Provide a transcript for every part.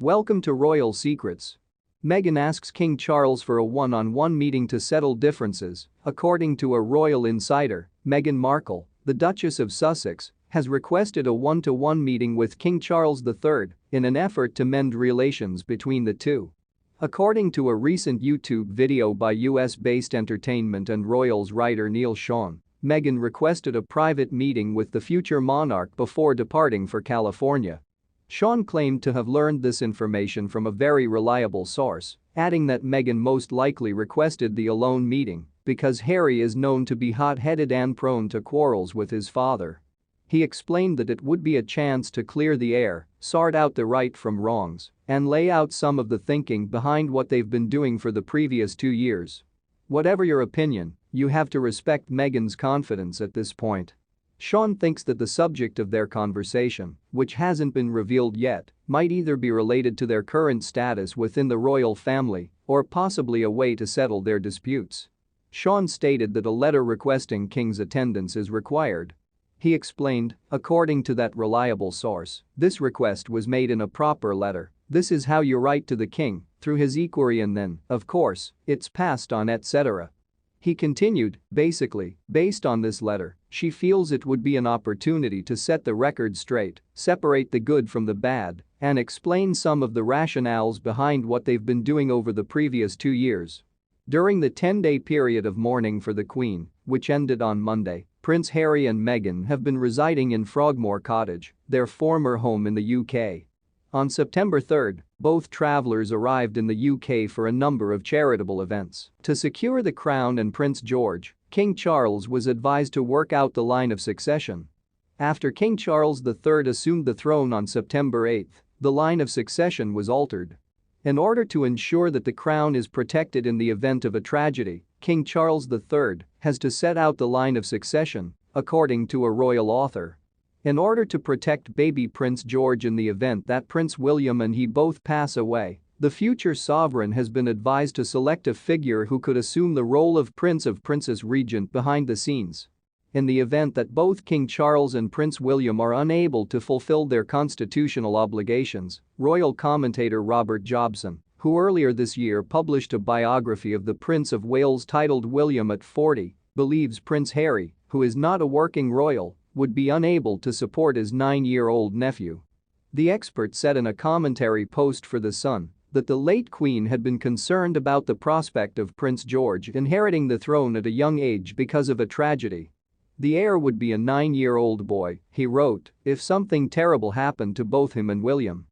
Welcome to Royal Secrets. Meghan asks King Charles for a one-on-one meeting to settle differences. According to a royal insider, Meghan Markle, the Duchess of Sussex, has requested a one-to-one meeting with King Charles III in an effort to mend relations between the two. According to a recent YouTube video by US-based entertainment and royals writer Neil Sean, Meghan requested a private meeting with the future monarch before departing for California. Sean claimed to have learned this information from a very reliable source, adding that Meghan most likely requested the alone meeting because Harry is known to be hot-headed and prone to quarrels with his father. He explained that it would be a chance to clear the air, sort out the right from wrongs, and lay out some of the thinking behind what they've been doing for the previous 2 years. Whatever your opinion, you have to respect Meghan's confidence at this point. Sean thinks that the subject of their conversation, which hasn't been revealed yet, might either be related to their current status within the royal family or possibly a way to settle their disputes. Sean stated that a letter requesting King's attendance is required. He explained, according to that reliable source, this request was made in a proper letter. This is how you write to the king, through his equerry, and then, of course, it's passed on, etc. He continued, basically, based on this letter, she feels it would be an opportunity to set the record straight, separate the good from the bad, and explain some of the rationales behind what they've been doing over the previous 2 years. During the 10-day period of mourning for the Queen, which ended on Monday, Prince Harry and Meghan have been residing in Frogmore Cottage, their former home in the UK. On September 3, both travelers arrived in the UK for a number of charitable events. To secure the crown and Prince George, King Charles was advised to work out the line of succession. After King Charles III assumed the throne on September 8, the line of succession was altered. In order to ensure that the crown is protected in the event of a tragedy, King Charles III has to set out the line of succession, according to a royal author. In order to protect baby Prince George in the event that Prince William and he both pass away, the future sovereign has been advised to select a figure who could assume the role of Princess Regent behind the scenes. In the event that both King Charles and Prince William are unable to fulfill their constitutional obligations, royal commentator Robert Jobson, who earlier this year published a biography of the Prince of Wales titled William at 40, believes Prince Harry, who is not a working royal, would be unable to support his 9-year-old nephew. The expert said in a commentary post for The Sun that the late Queen had been concerned about the prospect of Prince George inheriting the throne at a young age because of a tragedy. The heir would be a 9-year-old boy, he wrote, if something terrible happened to both him and William.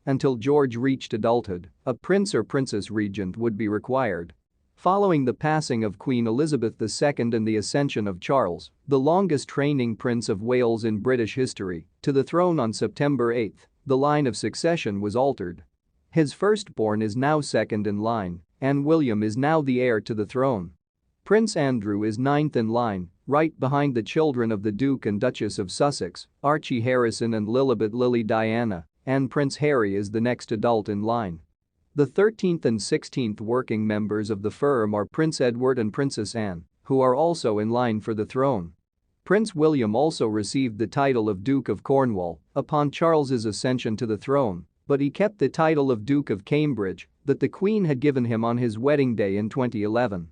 Until George reached adulthood, a prince or princess regent would be required. Following the passing of Queen Elizabeth II and the ascension of Charles, the longest-reigning Prince of Wales in British history, to the throne on September 8, the line of succession was altered. His firstborn is now second in line, and William is now the heir to the throne. Prince Andrew is 9th in line, right behind the children of the Duke and Duchess of Sussex, Archie Harrison and Lilibet Lily Diana, and Prince Harry is the next adult in line. The 13th and 16th working members of the firm are Prince Edward and Princess Anne, who are also in line for the throne. Prince William also received the title of Duke of Cornwall upon Charles's ascension to the throne, but he kept the title of Duke of Cambridge that the Queen had given him on his wedding day in 2011.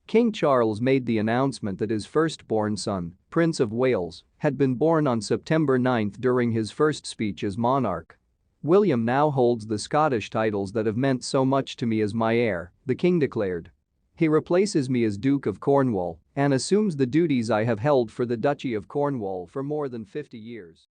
King Charles made the announcement that his firstborn son, Prince of Wales, had been born on September 9 during his first speech as monarch. William now holds the Scottish titles that have meant so much to me as my heir, the king declared. He replaces me as Duke of Cornwall and assumes the duties I have held for the Duchy of Cornwall for more than 50 years.